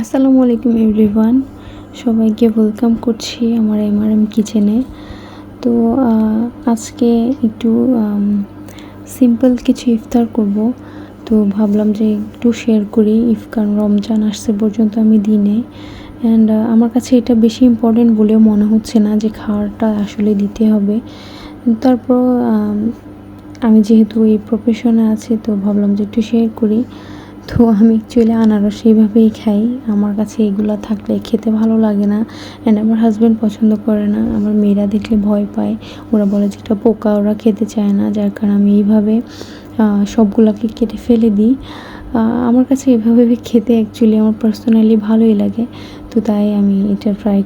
আসসালামু আলাইকুম এভরিওয়ান, সবাইকে ওয়েলকাম করছি আমার এমআরএম কিচেনে। তো আজকে একটু সিম্পল কিছু ইফতার করব। তো ভাবলাম যে একটু শেয়ার করি, কারণ রমজান আসছে পর্যন্ত আমি দিনে অ্যান্ড আমার কাছে এটা বেশি ইম্পর্টেন্ট বলেও মনে হচ্ছে না যে খাওয়াটা আসলে দিতে হবে। তারপর আমি যেহেতু এই প্রফেশনে আছি, তো ভাবলাম যে একটু শেয়ার করি। তো আমি অ্যাকচুয়ালি আনারস এইভাবেই খাই। আমার কাছে এগুলো থাকলে খেতে ভালো লাগে না, অ্যান্ড আমার হাজব্যান্ড পছন্দ করে না। আমার মেয়েরা দেখলে ভয় পায়, ওরা বলে যে এটা পোকা, ওরা খেতে চায় না, যার কারণে আমি এইভাবে সবগুলোকে কেটে ফেলে দিই। আমার কাছে এভাবে খেতে অ্যাকচুয়ালি আমার পার্সোনালি ভালোই লাগে। তো তাই আমি এটা ট্রাই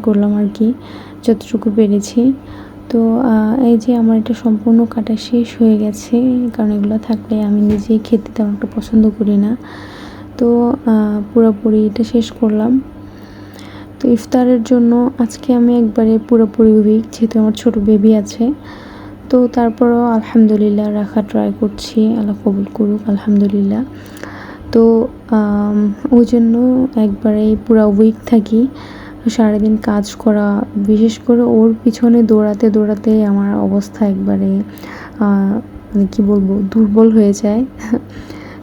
করলাম আর কি, যতটুকু পেরেছি। তো এই যে আমার এটা সম্পূর্ণ কাটা শেষ হয়ে গেছে, কারণ এগুলো থাকলে আমি নিজেই খেতে তেমন একটা পছন্দ করি না। তো পুরোপুরি এটা শেষ করলাম। তো ইফতারের জন্য আজকে আমি একবারে পুরোপুরি উইক, যেহেতু আমার ছোটো বেবি আছে। তো তারপরও আলহামদুলিল্লাহ রাখা ট্রাই করছি, আল্লাহ কবুল করুক আলহামদুলিল্লাহ। তো ওই জন্য একবারে পুরো উইক থাকি, সারাদিন কাজ করা, বিশেষ করে ওর পিছনে দৌড়াতে দৌড়াতে আমার অবস্থা একবারে মানে কী বলবো, দুর্বল হয়ে যায়।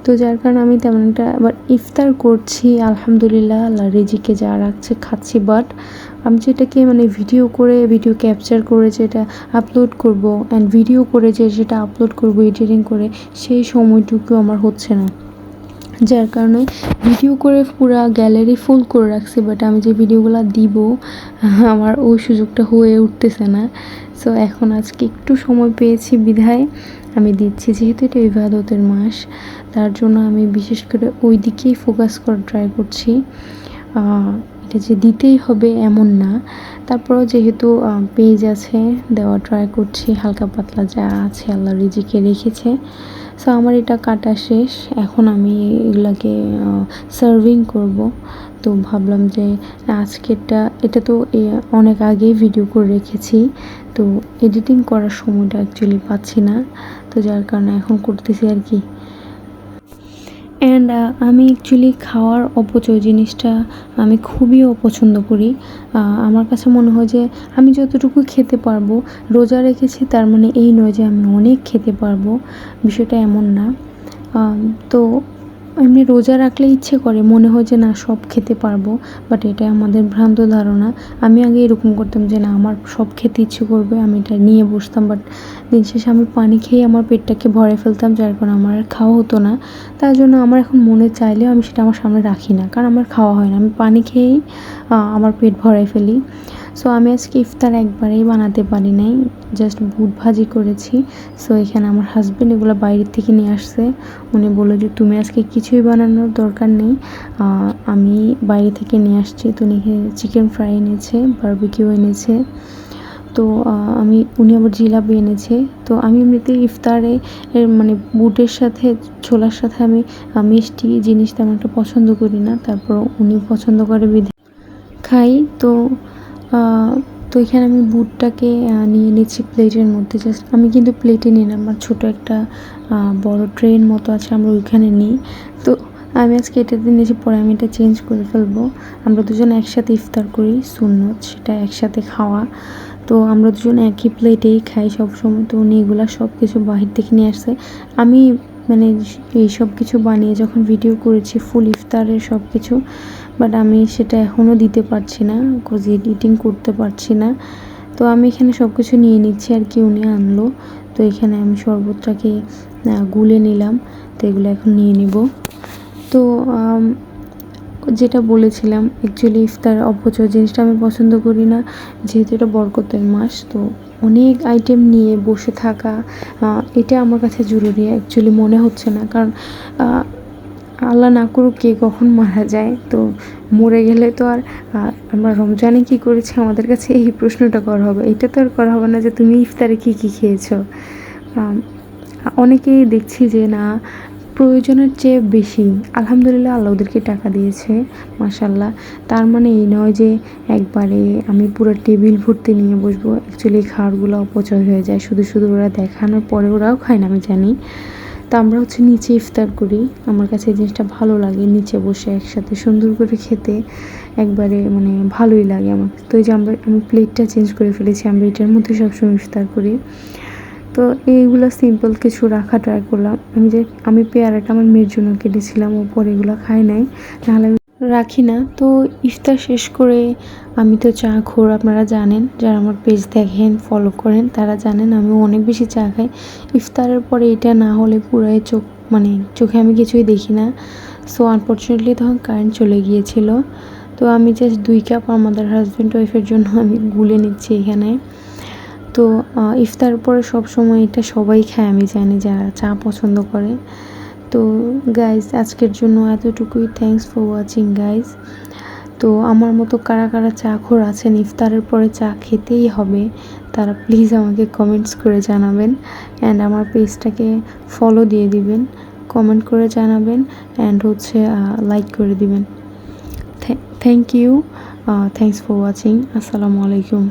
তো যার কারণে আমি তেমন একটা আবার ইফতার করছি, আলহামদুলিল্লাহ আল্লাহ রিজিকে যা রাখছে খাচ্ছি। বাট আমি যেটাকে ভিডিও ক্যাপচার করে যেটা আপলোড করব, অ্যান্ড ভিডিও করে যে সেটা আপলোড করব এডিটিং করে, সেই সময়টুকু আমার হচ্ছে না। যার কারণে ভিডিও করে পুরো গ্যালারি ফুল করে রাখছি, বাট আমি যে ভিডিওগুলো দিব আমার ওই সুযোগটা হয়ে উঠতেছে না। সো এখন আজকে একটু সময় পেয়েছি বিধায় আমি দিচ্ছি, যেহেতু এটা ইবাদতের মাস, তার জন্য আমি বিশেষ করে ওই দিকেই ফোকাস করার ট্রাই করছি। এটা যে দিতেই হবে এমন না, তারপরেও যেহেতু পেজ আছে দেওয়া ট্রাই করছি, হালকা পাতলা যা আছে আল্লাহ রিজিকে রেখেছে। সো আমার এটা কাটা শেষ, এখন আমি এগুলাকে সার্ভিং করব। তো ভাবলাম যে এটা তো অনেক আগেই ভিডিও করে রেখেছি, তো এডিটিং করার সময়টা অ্যাকচুয়ালি পাচ্ছি না, তো যার কারণে এখন করতেছি আর কি। অ্যান্ড আমি অ্যাকচুয়ালি খাওয়ার অপচয় জিনিসটা আমি খুবই অপছন্দ করি। আমার কাছে মনে হয় যে আমি যতটুকু খেতে পারবো, রোজা রেখেছি তার মানে এই নয় যে আমি অনেক খেতে পারবো, বিষয়টা এমন না। তো এমনি রোজা রাখলে ইচ্ছে করে, মনে হয় যে না সব খেতে পারবো, বাট এটা আমাদের ভ্রান্ত ধারণা। আমি আগে এরকম করতাম যে না আমার সব খেতে ইচ্ছে করবে, আমি এটা নিয়ে বসতাম, বাট দিন শেষে আমি পানি খেয়ে আমার পেটটাকে ভরে ফেলতাম, যার কারণে আমার আর খাওয়া হতো না। তার জন্য আমার এখন মনে চাইলেও আমি সেটা আমার সামনে রাখি না, কারণ আমার খাওয়া হয় না, আমি পানি খেয়েই আমার পেট ভরাই ফেলি। সো আমি আজকে ইফতার একবারেই বানাতে পারি নাই, জাস্ট বুট ভাজি করেছি। সো এখানে আমার হাজব্যান্ড এগুলো বাইরের থেকে নিয়ে আসছে, উনি বললো যে তুমি আজকে কিছুই বানানোর দরকার নেই, আমি বাইরে থেকে নিয়ে আসছি। তো উনি চিকেন ফ্রাই এনেছে, বারবিকিউ এনেছে, তো উনি আবার জিলাপি এনেছে। তো আমি এমনিতে ইফতারে মানে বুটের সাথে ছোলার সাথে আমি মিষ্টি জিনিস তেমন একটা পছন্দ করি না, তারপর উনি পছন্দ করে বিধে খাই। তো তো এখানে আমি বুটটাকে নিয়ে নিচ্ছি প্লেটের মধ্যে, জাস্ট আমি কিন্তু প্লেটে নিলাম, আমার ছোটো একটা বড় ট্রেন মতো আছে, আমরা ওইখানে নিই। তো আমি আজকে এটাতে নিয়েছি, পরে আমি এটা চেঞ্জ করে ফেলবো। আমরা দুজন একসাথে ইফতার করি, সুন্নত সেটা একসাথে খাওয়া। তো আমরা দুজন একই প্লেটেই খাই সবসময়। তো উনি এগুলা সব কিছু বাহির থেকে নিয়ে আসছে। আমি মানে এই সব কিছু বানিয়ে যখন ভিডিও করেছি ফুল ইফতারের সব কিছু, বাট আমি সেটা এখনও দিতে পারছি না, বিকজ এডিটিং করতে পারছি না। তো আমি এখানে সব কিছু নিয়ে নিচ্ছি আর কি, উনি আনলো। তো এখানে আমি শরবতটাকে গুলে নিলাম, তো এগুলো এখন নিয়ে নিব। তো যেটা বলেছিলাম, অ্যাকচুয়ালি ইফতার অপচয় জিনিসটা আমি পছন্দ করি না, যেহেতু এটা বরকতের মাস। তো অনেক আইটেম নিয়ে বসে থাকা, এটা আমার কাছে জরুরি অ্যাকচুয়ালি মনে হচ্ছে না, কারণ আল্লাহ না করুক কে কখন মারা যায়, তো মরে গেলে তো আর আমরা রমজানে কী করেছি আমাদের কাছে এই প্রশ্নটা করা হবে, এটা তো আর করা হবে না যে তুমি ইফতারে কী কী খেয়েছো। অনেকেই দেখছি যে না, প্রয়োজনের চেয়ে বেশি, আলহামদুলিল্লাহ আল্লাহ ওদেরকে টাকা দিয়েছে মাশাল্লাহ, তার মানে এই নয় যে একবারে আমি পুরো টেবিল ভর্তি নিয়ে বসবো। অ্যাকচুয়ালি খাবারগুলো অপচয় হয়ে যায়, শুধু শুধু ওরা দেখানোর পরে ওরাও খায় না আমি জানি। তো আমরা হচ্ছে নিচে ইফতার করি। আমার কাছে এই জিনিসটা ভালো লাগে, নিচে বসে একসাথে সুন্দর করে খেতে একবারে মানে ভালোই লাগে আমার। তো এই যে আমি প্লেটটা চেঞ্জ করে ফেলেছি, আমরা এটার মধ্যে সবসময় ইফতার করি। তো এইগুলো সিম্পল কিছু রাখা ট্রাই করলাম। আমি পেয়ারাটা আমার মেয়ের জন্য কেটেছিলাম, ও পরে এগুলো খাই নাই, নাহলে আমি রাখি না। তো ইফতার শেষ করে আমি তো চা খোর, আপনারা জানেন, যারা আমার পেজ দেখেন ফলো করেন তারা জানেন আমি অনেক বেশি চা খাই। ইফতারের পরে এটা না হলে পুরাই চোখে আমি কিছুই দেখি না। সো আনফর্চুনেটলি তখন কারেন্ট চলে গিয়েছিল। তো আমি জাস্ট 2 কাপ আমাদের হাজব্যান্ড ওয়াইফের জন্য আমি গুলে নিচ্ছি এখানে। তো ইফতারের পরে সবসময় এটা সবাই খায়, আমি জানি যারা চা পছন্দ করে। তো গাইজ আজকের জন্য এতটুকুই। Thanks for watching guys. তো আমার মতো কারা কারা চা খোর আছেন, ইফতারের পরে চা খেতেই হবে, তারা প্লিজ আমাকে কমেন্টস করে জানাবেন। অ্যান্ড আমার পেজটাকে ফলো দিয়ে দিবেন, কমেন্ট করে জানাবেন, অ্যান্ড হচ্ছে লাইক করে দিবেন। Thank you, thanks for watching. আসসালামু আলাইকুম।